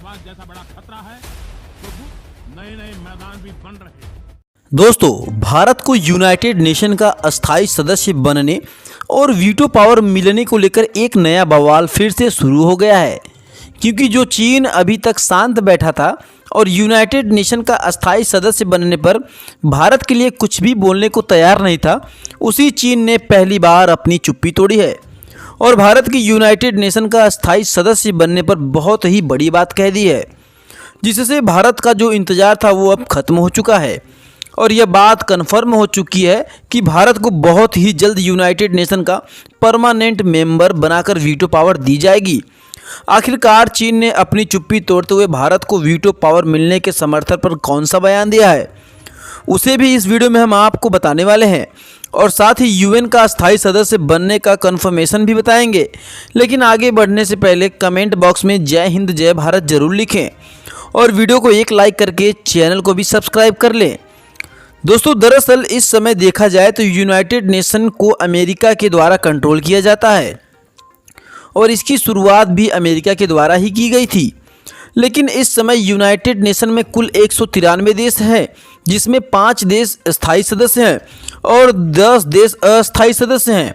आतंकवाद जैसा बड़ा खतरा है तो नए नए मैदान भी बन रहे हैं। दोस्तों, भारत को यूनाइटेड नेशन का अस्थायी सदस्य बनने और वीटो पावर मिलने को लेकर एक नया बवाल फिर से शुरू हो गया है, क्योंकि जो चीन अभी तक शांत बैठा था और यूनाइटेड नेशन का अस्थायी सदस्य बनने पर भारत के लिए कुछ भी बोलने को तैयार नहीं था, उसी चीन ने पहली बार अपनी चुप्पी तोड़ी है और भारत की यूनाइटेड नेशन का अस्थायी सदस्य बनने पर बहुत ही बड़ी बात कह दी है, जिससे भारत का जो इंतज़ार था वो अब खत्म हो चुका है और यह बात कन्फर्म हो चुकी है कि भारत को बहुत ही जल्द यूनाइटेड नेशन का परमानेंट मेंबर बनाकर वीटो पावर दी जाएगी। आखिरकार चीन ने अपनी चुप्पी तोड़ते हुए भारत को वीटो पावर मिलने के समर्थन पर कौन सा बयान दिया है, उसे भी इस वीडियो में हम आपको बताने वाले हैं और साथ ही यूएन का अस्थायी सदस्य बनने का कंफर्मेशन भी बताएंगे। लेकिन आगे बढ़ने से पहले कमेंट बॉक्स में जय हिंद जय भारत जरूर लिखें और वीडियो को एक लाइक करके चैनल को भी सब्सक्राइब कर लें। दोस्तों, दरअसल इस समय देखा जाए तो यूनाइटेड नेशन को अमेरिका के द्वारा कंट्रोल किया जाता है और इसकी शुरुआत भी अमेरिका के द्वारा ही की गई थी। लेकिन इस समय यूनाइटेड नेशन में कुल 193 देश हैं, जिसमें 5 देश स्थायी सदस्य हैं और 10 देश अस्थायी सदस्य हैं।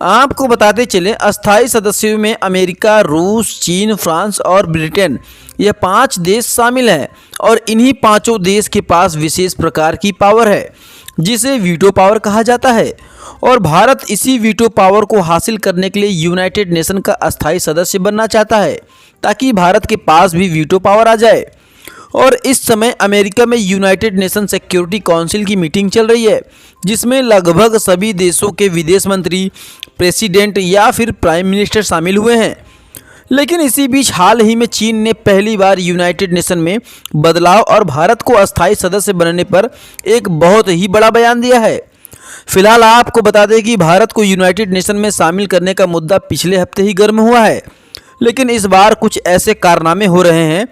आपको बताते चलें, अस्थायी सदस्यों में अमेरिका, रूस, चीन, फ्रांस और ब्रिटेन, यह 5 देश शामिल हैं और इन्हीं पांचों देश के पास विशेष प्रकार की पावर है जिसे वीटो पावर कहा जाता है और भारत इसी वीटो पावर को हासिल करने के लिए यूनाइटेड नेशन का अस्थायी सदस्य बनना चाहता है ताकि भारत के पास भी वीटो पावर आ जाए। और इस समय अमेरिका में यूनाइटेड नेशन सिक्योरिटी काउंसिल की मीटिंग चल रही है, जिसमें लगभग सभी देशों के विदेश मंत्री, प्रेसिडेंट या फिर प्राइम मिनिस्टर शामिल हुए हैं। लेकिन इसी बीच हाल ही में चीन ने पहली बार यूनाइटेड नेशन में बदलाव और भारत को अस्थायी सदस्य बनने पर एक बहुत ही बड़ा बयान दिया है। फिलहाल आपको बता दें कि भारत को यूनाइटेड नेशन में शामिल करने का मुद्दा पिछले हफ्ते ही गर्म हुआ है, लेकिन इस बार कुछ ऐसे कारनामे हो रहे हैं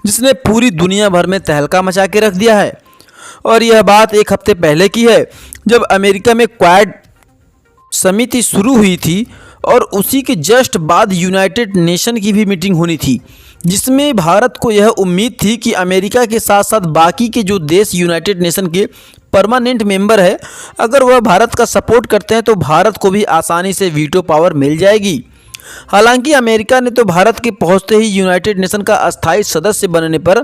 जिसने पूरी दुनिया भर में तहलका मचा के रख दिया है। और यह बात एक हफ्ते पहले की है, जब अमेरिका में क्वाड समिति शुरू हुई थी और उसी के जस्ट बाद यूनाइटेड नेशन की भी मीटिंग होनी थी, जिसमें भारत को यह उम्मीद थी कि अमेरिका के साथ साथ बाकी के जो देश यूनाइटेड नेशन के परमानेंट मेंबर है, अगर वह भारत का सपोर्ट करते हैं तो भारत को भी आसानी से वीटो पावर मिल जाएगी। हालांकि अमेरिका ने तो भारत के पहुंचते ही यूनाइटेड नेशन का अस्थायी सदस्य बनने पर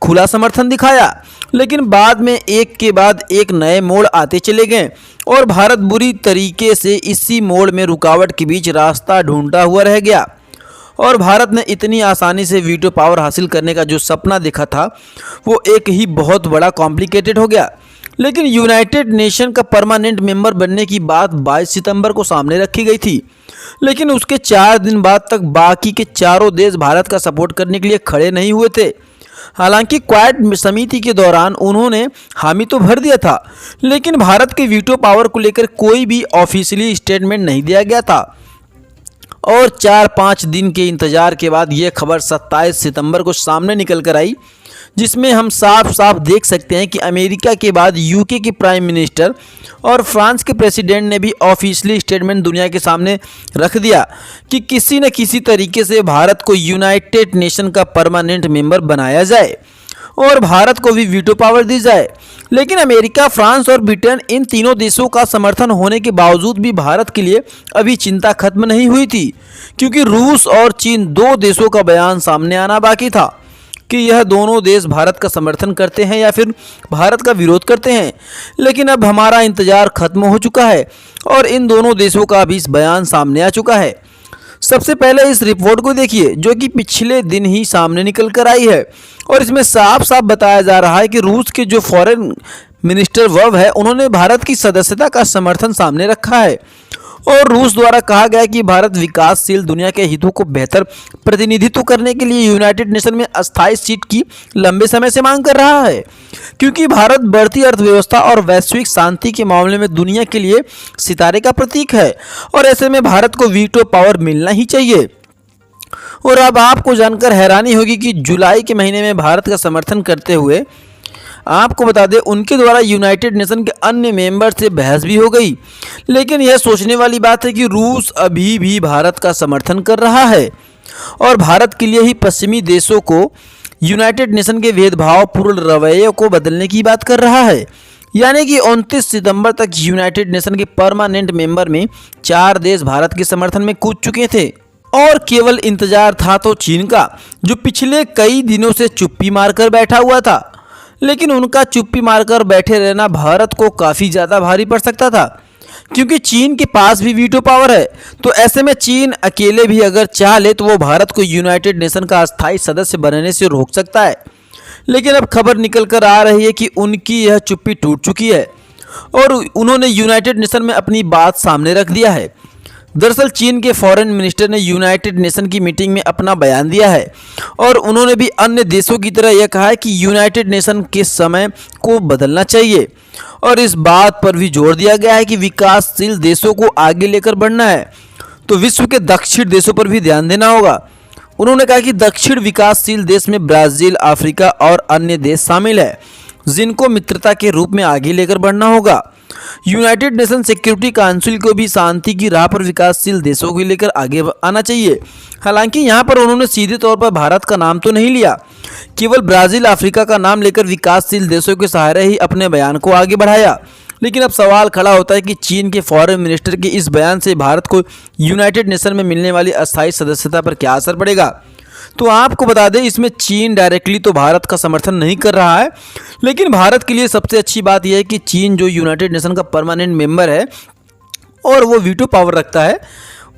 खुला समर्थन दिखाया, लेकिन बाद में एक के बाद एक नए मोड़ आते चले गए और भारत बुरी तरीके से इसी मोड़ में रुकावट के बीच रास्ता ढूंढता हुआ रह गया और भारत ने इतनी आसानी से वीटो पावर हासिल करने का जो सपना देखा था वो एक ही बहुत बड़ा कॉम्प्लिकेटेड हो गया। लेकिन यूनाइटेड नेशन का परमानेंट मेंबर बनने की बात 22 सितंबर को सामने रखी गई थी, लेकिन उसके 4 दिन बाद तक बाकी के चारों देश भारत का सपोर्ट करने के लिए खड़े नहीं हुए थे। हालांकि क्वाड समिति के दौरान उन्होंने हामी तो भर दिया था, लेकिन भारत के वीटो पावर को लेकर कोई भी ऑफिशियली स्टेटमेंट नहीं दिया गया था और 4-5 दिन के इंतजार के बाद यह खबर 27 सितंबर को सामने निकल कर आई, जिसमें हम साफ साफ देख सकते हैं कि अमेरिका के बाद यूके के प्राइम मिनिस्टर और फ्रांस के प्रेसिडेंट ने भी ऑफिशियली स्टेटमेंट दुनिया के सामने रख दिया कि किसी न किसी तरीके से भारत को यूनाइटेड नेशन का परमानेंट मेंबर बनाया जाए और भारत को भी वीटो पावर दी जाए। लेकिन अमेरिका, फ्रांस और ब्रिटेन, इन तीनों देशों का समर्थन होने के बावजूद भी भारत के लिए अभी चिंता खत्म नहीं हुई थी, क्योंकि रूस और चीन, 2 देशों का बयान सामने आना बाकी था कि यह दोनों देश भारत का समर्थन करते हैं या फिर भारत का विरोध करते हैं। लेकिन अब हमारा इंतजार खत्म हो चुका है और इन दोनों देशों का भी इस बयान सामने आ चुका है। सबसे पहले इस रिपोर्ट को देखिए, जो कि पिछले दिन ही सामने निकल कर आई है और इसमें साफ साफ बताया जा रहा है कि रूस के जो फॉरेन मिनिस्टर वव है, उन्होंने भारत की सदस्यता का समर्थन सामने रखा है और रूस द्वारा कहा गया कि भारत विकासशील दुनिया के हितों को बेहतर प्रतिनिधित्व करने के लिए यूनाइटेड नेशन में अस्थायी सीट की लंबे समय से मांग कर रहा है, क्योंकि भारत बढ़ती अर्थव्यवस्था और वैश्विक शांति के मामले में दुनिया के लिए सितारे का प्रतीक है और ऐसे में भारत को वीटो पावर मिलना ही चाहिए। और अब आपको जानकर हैरानी होगी कि जुलाई के महीने में भारत का समर्थन करते हुए आपको बता दें उनके द्वारा यूनाइटेड नेशन के अन्य मेंबर से बहस भी हो गई। लेकिन यह सोचने वाली बात है कि रूस अभी भी भारत का समर्थन कर रहा है। और भारत के लिए ही पश्चिमी देशों को यूनाइटेड नेशन के भेदभावपूर्ण रवैये को बदलने की बात कर रहा है। यानी कि 29 सितंबर तक यूनाइटेड नेशन के परमानेंट मेंबर में 4 देश भारत के समर्थन में कूद चुके थे और केवल इंतजार था तो चीन का, जो पिछले कई दिनों से चुप्पी मारकर बैठा हुआ था। लेकिन उनका चुप्पी मारकर बैठे रहना भारत को काफ़ी ज़्यादा भारी पड़ सकता था, क्योंकि चीन के पास भी वीटो पावर है। तो ऐसे में चीन अकेले भी अगर चाह ले तो वो भारत को यूनाइटेड नेशन का अस्थायी सदस्य बनने से रोक सकता है। लेकिन अब खबर निकल कर आ रही है कि उनकी यह चुप्पी टूट चुकी है और उन्होंने यूनाइटेड नेशन में अपनी बात सामने रख दिया है। दरअसल चीन के फॉरेन मिनिस्टर ने यूनाइटेड नेशन की मीटिंग में अपना बयान दिया है और उन्होंने भी अन्य देशों की तरह यह कहा है कि यूनाइटेड नेशन के समय को बदलना चाहिए और इस बात पर भी जोर दिया गया है कि विकासशील देशों को आगे लेकर बढ़ना है, तो विश्व के दक्षिण देशों पर भी ध्यान देना होगा। उन्होंने कहा कि दक्षिण विकासशील देश में ब्राज़ील, अफ्रीका और अन्य देश शामिल है, जिनको मित्रता के रूप में आगे लेकर बढ़ना होगा। यूनाइटेड नेशन सिक्योरिटी काउंसिल को भी शांति की राह पर विकासशील देशों को लेकर आगे आना चाहिए। हालांकि यहाँ पर उन्होंने सीधे तौर पर भारत का नाम तो नहीं लिया, केवल ब्राज़ील, अफ्रीका का नाम लेकर विकासशील देशों के सहारे ही अपने बयान को आगे बढ़ाया। लेकिन अब सवाल खड़ा होता है कि चीन के फॉरेन मिनिस्टर के इस बयान से भारत को यूनाइटेड नेशन में मिलने वाली अस्थायी सदस्यता पर क्या असर पड़ेगा। तो आपको बता दें, इसमें चीन डायरेक्टली तो भारत का समर्थन नहीं कर रहा है, लेकिन भारत के लिए सबसे अच्छी बात यह है कि चीन जो यूनाइटेड नेशन का परमानेंट मेंबर है और वो वीटो पावर रखता है,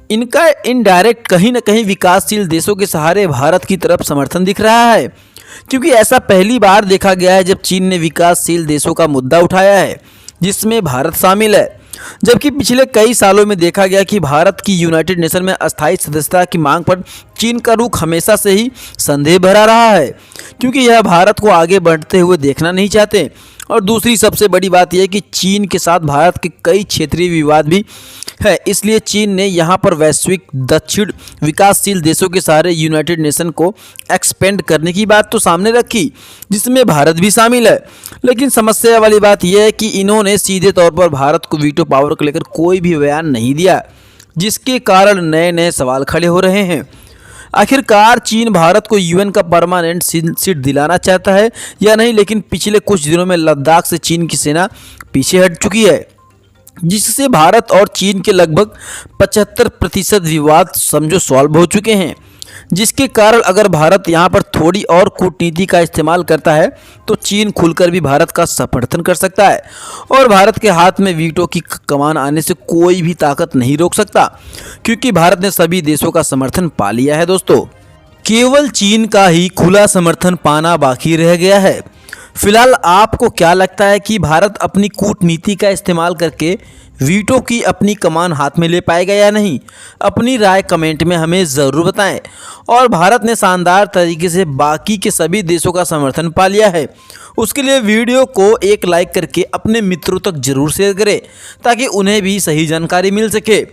इनका इनडायरेक्ट कहीं ना कहीं विकासशील देशों के सहारे भारत की तरफ समर्थन दिख रहा है, क्योंकि ऐसा पहली बार देखा गया है जब चीन ने विकासशील देशों का मुद्दा उठाया है जिसमें भारत शामिल है। जबकि पिछले कई सालों में देखा गया कि भारत की यूनाइटेड नेशन में अस्थायी सदस्यता की मांग पर चीन का रुख हमेशा से ही संदेह भरा रहा है, क्योंकि यह भारत को आगे बढ़ते हुए देखना नहीं चाहते। और दूसरी सबसे बड़ी बात यह है कि चीन के साथ भारत के कई क्षेत्रीय विवाद भी है, इसलिए चीन ने यहाँ पर वैश्विक दक्षिण विकासशील देशों के सहारे यूनाइटेड नेशन को एक्सपेंड करने की बात तो सामने रखी, जिसमें भारत भी शामिल है। लेकिन समस्या वाली बात यह है कि इन्होंने सीधे तौर पर भारत को वीटो पावर को लेकर कोई भी बयान नहीं दिया, जिसके कारण नए नए सवाल खड़े हो रहे हैं। आखिरकार चीन भारत को यूएन का परमानेंट सीट दिलाना चाहता है या नहीं, लेकिन पिछले कुछ दिनों में लद्दाख से चीन की सेना पीछे हट चुकी है, जिससे भारत और चीन के लगभग 75% विवाद समझो सॉल्व हो चुके हैं, जिसके कारण अगर भारत यहां पर थोड़ी और कूटनीति का इस्तेमाल करता है तो चीन खुलकर भी भारत का समर्थन कर सकता है और भारत के हाथ में वीटो की कमान आने से कोई भी ताकत नहीं रोक सकता, क्योंकि भारत ने सभी देशों का समर्थन पा लिया है। दोस्तों, केवल चीन का ही खुला समर्थन पाना बाकी रह गया है। फिलहाल आपको क्या लगता है कि भारत अपनी कूटनीति का इस्तेमाल करके वीटो की अपनी कमान हाथ में ले पाएगा या नहीं? अपनी राय कमेंट में हमें ज़रूर बताएं। और भारत ने शानदार तरीके से बाकी के सभी देशों का समर्थन पा लिया है, उसके लिए वीडियो को एक लाइक करके अपने मित्रों तक जरूर शेयर करें ताकि उन्हें भी सही जानकारी मिल सके।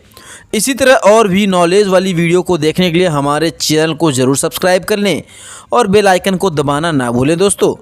इसी तरह और भी नॉलेज वाली वीडियो को देखने के लिए हमारे चैनल को ज़रूर सब्सक्राइब कर लें और बेल आइकन को दबाना ना भूलें दोस्तों।